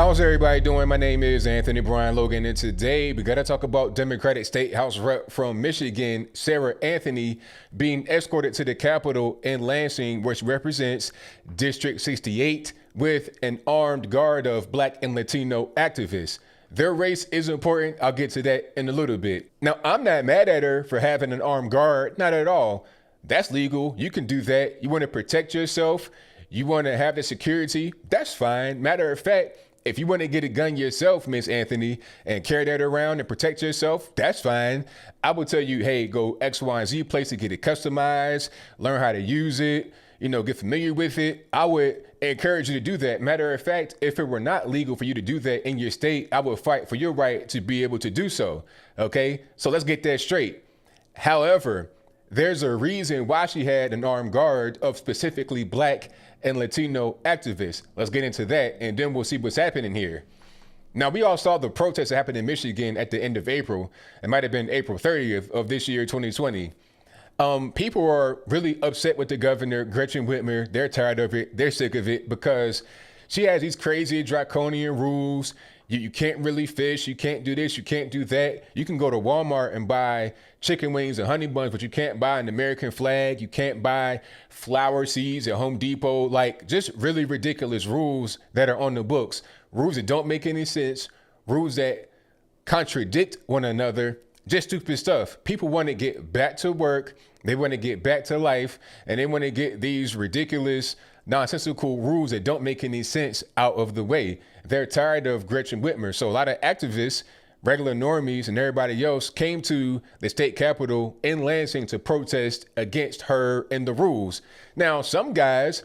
How's everybody doing? My name is Anthony Brian Logan, and today we got to talk about Democratic State House Rep from Michigan, Sarah Anthony, being escorted to the Capitol in Lansing, where she represents District 68, with an armed guard of Black and Latino activists. Their race is important. I'll get to that in a little bit. Now, I'm not mad at her for having an armed guard, not at all. That's legal. You can do that. You want to protect yourself. You want to have the security. That's fine. Matter of fact, if you want to get a gun yourself, Miss Anthony, and carry that around and protect yourself, that's fine. I would tell you, hey, go X, Y, and Z place to get it customized, learn how to use it, get familiar with it. I would encourage you to do that. Matter of fact, if it were not legal for you to do that in your state, I would fight for your right to be able to do so. Okay, so let's get that straight. However, there's a reason why she had an armed guard of specifically Black and Latino activists. Let's get into that, and then we'll see what's happening here. Now, we all saw the protests that happened in Michigan at the end of April. It might have been April 30th of this year, 2020. People are really upset with the governor, Gretchen Whitmer. They're tired of it. They're sick of it because she has these crazy draconian rules. You can't really fish. You can't do this. You can't do that. You can go to Walmart and buy chicken wings and honey buns, but you can't buy an American flag. You can't buy flower seeds at Home Depot. Like, just really ridiculous rules that are on the books. Rules that don't make any sense. Rules that contradict one another. Just stupid stuff. People want to get back to work. They want to get back to life. And they want to get these ridiculous, nonsensical rules that don't make any sense out of the way. They're tired of Gretchen Whitmer. So a lot of activists, regular normies, and everybody else came to the state capitol in Lansing to protest against her and the rules. Now, some guys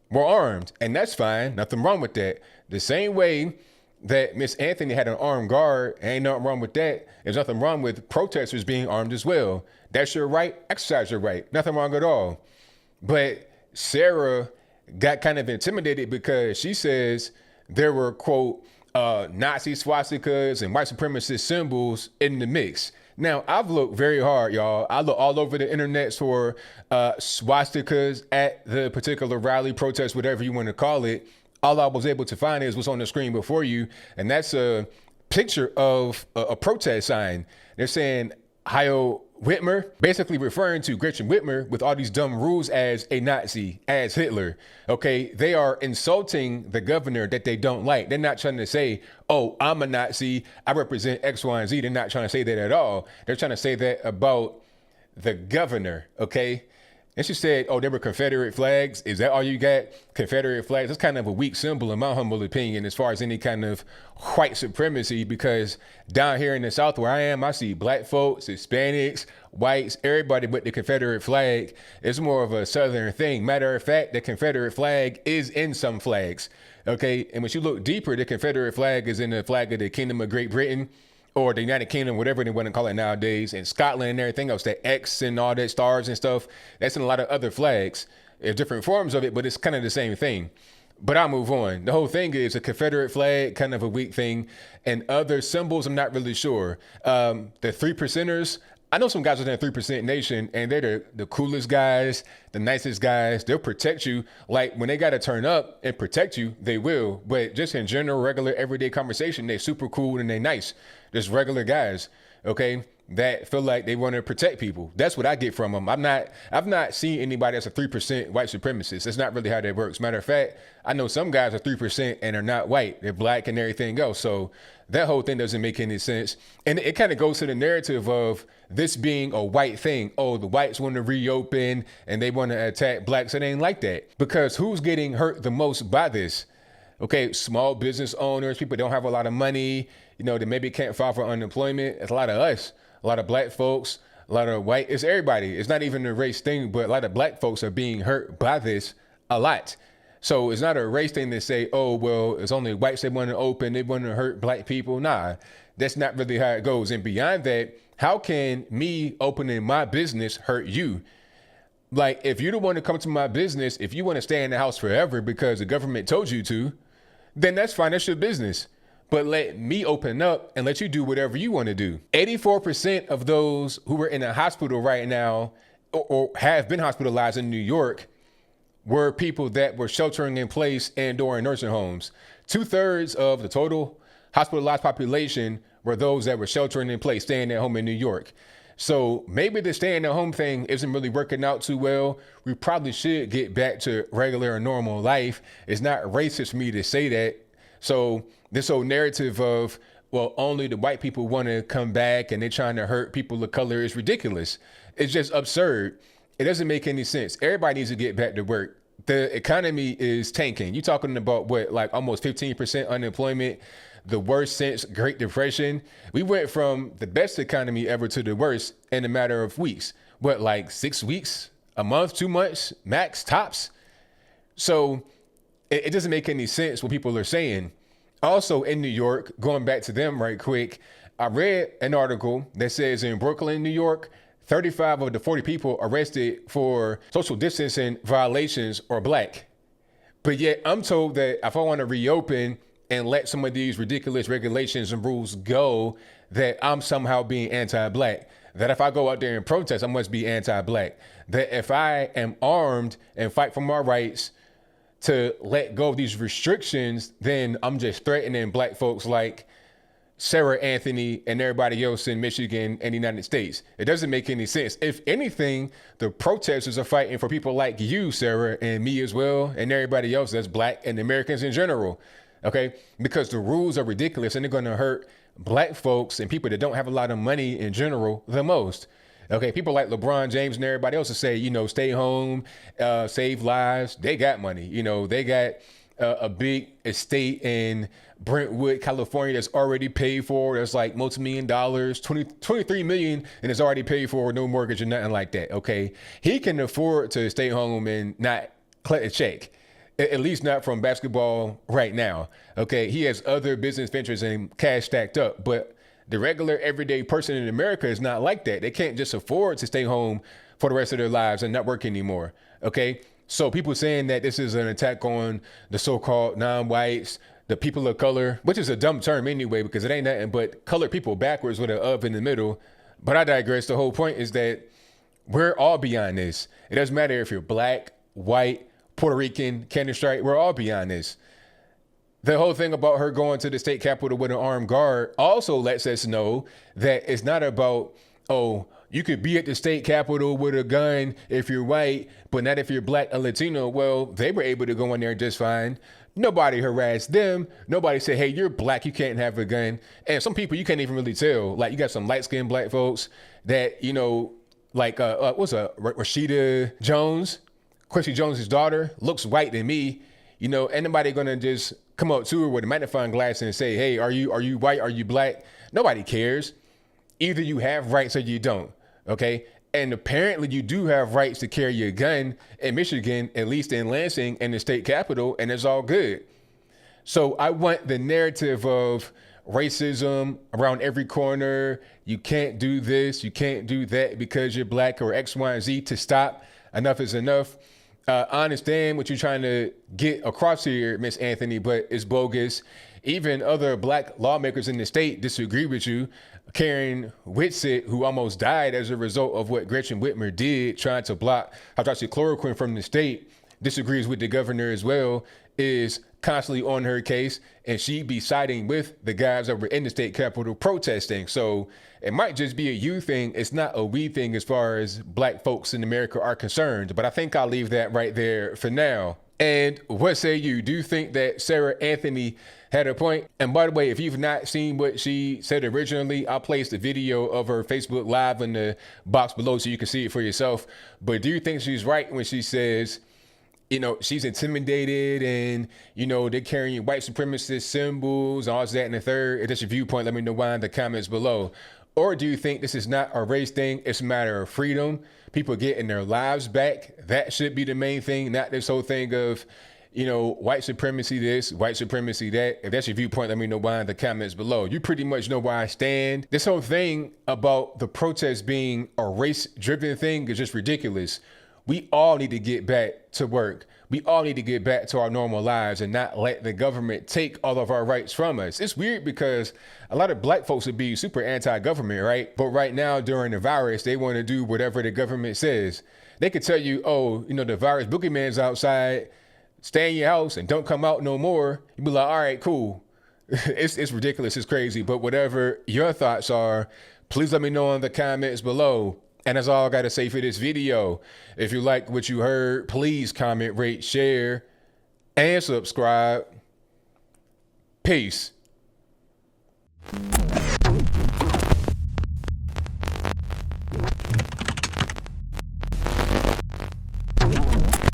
were armed, and that's fine. Nothing wrong with that. The same way that Miss Anthony had an armed guard, ain't nothing wrong with that. There's nothing wrong with protesters being armed as well. That's your right. Exercise your right. Nothing wrong at all. But Sarah got kind of intimidated because she says there were, quote, Nazi swastikas and white supremacist symbols in the mix. Now, I've looked very hard, y'all. I look all over the internet for swastikas at the particular rally, protest, whatever you want to call it. All I was able to find is what's on the screen before you, and that's a picture of a protest sign. They're saying Heil Whitmer, basically referring to Gretchen Whitmer with all these dumb rules as a Nazi, as Hitler. Okay, they are insulting the governor that they don't like. They're not trying to say, oh, I'm a Nazi, I represent X, Y, and Z. They're not trying to say that at all. They're trying to say that about the governor, okay? And she said, oh, they were Confederate flags. Is that all you got? Confederate flags? That's kind of a weak symbol in my humble opinion as far as any kind of white supremacy, because down here in the South where I am, I see Black folks, Hispanics, whites, everybody with the Confederate flag. It's more of a Southern thing. Matter of fact, the Confederate flag is in some flags, okay? And when you look deeper, the Confederate flag is in the flag of the Kingdom of Great Britain, or the United Kingdom, whatever they want to call it nowadays, and Scotland and everything else, that X and all that stars and stuff, that's in a lot of other flags. There's different forms of it, but it's kind of the same thing. But I'll move on. The whole thing is a Confederate flag, kind of a weak thing, and other symbols, I'm not really sure. The 3%ers, I know some guys within the 3% Nation, and they're the coolest guys, the nicest guys. They'll protect you. Like, when they got to turn up and protect you, they will. But just in general, regular, everyday conversation, they're super cool and they're nice. Just regular guys, okay, that feel like they want to protect people. That's what I get from them. I've not seen anybody that's a 3% white supremacist. That's not really how that works. Matter of fact, I know some guys are 3% and are not white. They're Black and everything else. So that whole thing doesn't make any sense. And it kind of goes to the narrative of this being a white thing. Oh, the whites want to reopen and they want to attack Blacks. It ain't like that, because who's getting hurt the most by this? Okay, small business owners, people don't have a lot of money, they maybe can't file for unemployment. It's a lot of us, a lot of Black folks, a lot of white, it's everybody. It's not even a race thing, but a lot of Black folks are being hurt by this a lot. So it's not a race thing to say, oh, well, it's only whites that want to open, they want to hurt Black people. Nah, that's not really how it goes. And beyond that, how can me opening my business hurt you? Like, if you don't want to come to my business, if you want to stay in the house forever because the government told you to, then that's fine, that's your business. But let me open up and let you do whatever you want to do. 84% of those who are in a hospital right now or have been hospitalized in New York were people that were sheltering in place and or in nursing homes. 2/3 of the total hospitalized population were those that were sheltering in place, staying at home in New York. So maybe the staying at home thing isn't really working out too well. We probably should get back to regular and normal life. It's not racist for me to say that. So this whole narrative of, well, only the white people want to come back and they're trying to hurt people of color is ridiculous. It's just absurd. It doesn't make any sense. Everybody needs to get back to work. The economy is tanking. You're talking about what, like almost 15% unemployment, the worst since Great Depression. We went from the best economy ever to the worst in a matter of weeks. What, like 6 weeks, a month, 2 months, max, tops? So it doesn't make any sense what people are saying. Also in New York, going back to them right quick, I read an article that says in Brooklyn, New York, 35 of the 40 people arrested for social distancing violations are black. But yet I'm told that if I want to reopen and let some of these ridiculous regulations and rules go, that I'm somehow being anti-black. That if I go out there and protest, I must be anti-black. That if I am armed and fight for my rights to let go of these restrictions, then I'm just threatening black folks like Sarah Anthony and everybody else in Michigan and the United States. It doesn't make any sense. If anything, the protesters are fighting for people like you, Sarah, and me as well, and everybody else that's black and Americans in general. Okay, because the rules are ridiculous and they're going to hurt black folks and people that don't have a lot of money in general the most. Okay, people like LeBron James and everybody else will say, you know, stay home, save lives. They got money. You know, they got a big estate in Brentwood, California that's already paid for. That's like multi-million dollars, 23 million, and it's already paid for, no mortgage or nothing like that. Okay, he can afford to stay home and not collect a check. At least not from basketball right now. Okay, he has other business ventures and cash stacked up, but the regular everyday person in America is not like that. They can't just afford to stay home for the rest of their lives and not work anymore. Okay, so people saying that this is an attack on the so-called non-whites, the people of color, which is a dumb term anyway, because it ain't nothing but colored people backwards with an of in the middle. But I digress. The whole point is that we're all beyond this. It doesn't matter if you're black, white, Puerto Rican, Candy Stripe, we're all beyond this. The whole thing about her going to the state capitol with an armed guard also lets us know that it's not about, oh, you could be at the state capitol with a gun if you're white, but not if you're black or Latino. Well, they were able to go in there just fine. Nobody harassed them. Nobody said, hey, you're black, you can't have a gun. And some people you can't even really tell. Like you got some light-skinned black folks that, you know, like, Rashida Jones, Quincy Jones's daughter, looks white than me, you know, anybody gonna just come up to her with a magnifying glass and say, hey, are you white? Are you black? Nobody cares. Either you have rights or you don't. Okay. And apparently you do have rights to carry a gun in Michigan, at least in Lansing and the state capitol, and it's all good. So I want the narrative of racism around every corner. You can't do this, you can't do that because you're black or X, Y, and Z to stop. Enough is enough. I understand what you're trying to get across here, Miss Anthony, but it's bogus. Even other black lawmakers in the state disagree with you. Karen Whitsitt, who almost died as a result of what Gretchen Whitmer did, trying to block hydroxychloroquine from the state, disagrees with the governor as well, is constantly on her case, and she be siding with the guys that were in the state capitol protesting. So it might just be a you thing. It's not a we thing as far as black folks in America are concerned. But I think I'll leave that right there for now. And what say you? Do you think that Sarah Anthony had a point? And by the way, if you've not seen what she said originally, I'll place the video of her Facebook Live in the box below so you can see it for yourself. But do you think she's right when she says, you know, she's intimidated and, you know, they're carrying white supremacist symbols, all that and the third? If that's your viewpoint, let me know why in the comments below. Or do you think this is not a race thing? It's a matter of freedom. People getting their lives back. That should be the main thing, not this whole thing of, you know, white supremacy this, white supremacy that. If that's your viewpoint, let me know why in the comments below. You pretty much know where I stand. This whole thing about the protest being a race-driven thing is just ridiculous. We all need to get back to work. We all need to get back to our normal lives and not let the government take all of our rights from us. It's weird because a lot of black folks would be super anti-government, right? But right now during the virus, they want to do whatever the government says. They could tell you, oh, the virus boogeyman's outside, stay in your house and don't come out no more. You'd be like, all right, cool. It's ridiculous. It's crazy. But whatever your thoughts are, please let me know in the comments below. And that's all I got to say for this video. If you like what you heard, please comment, rate, share, and subscribe. Peace.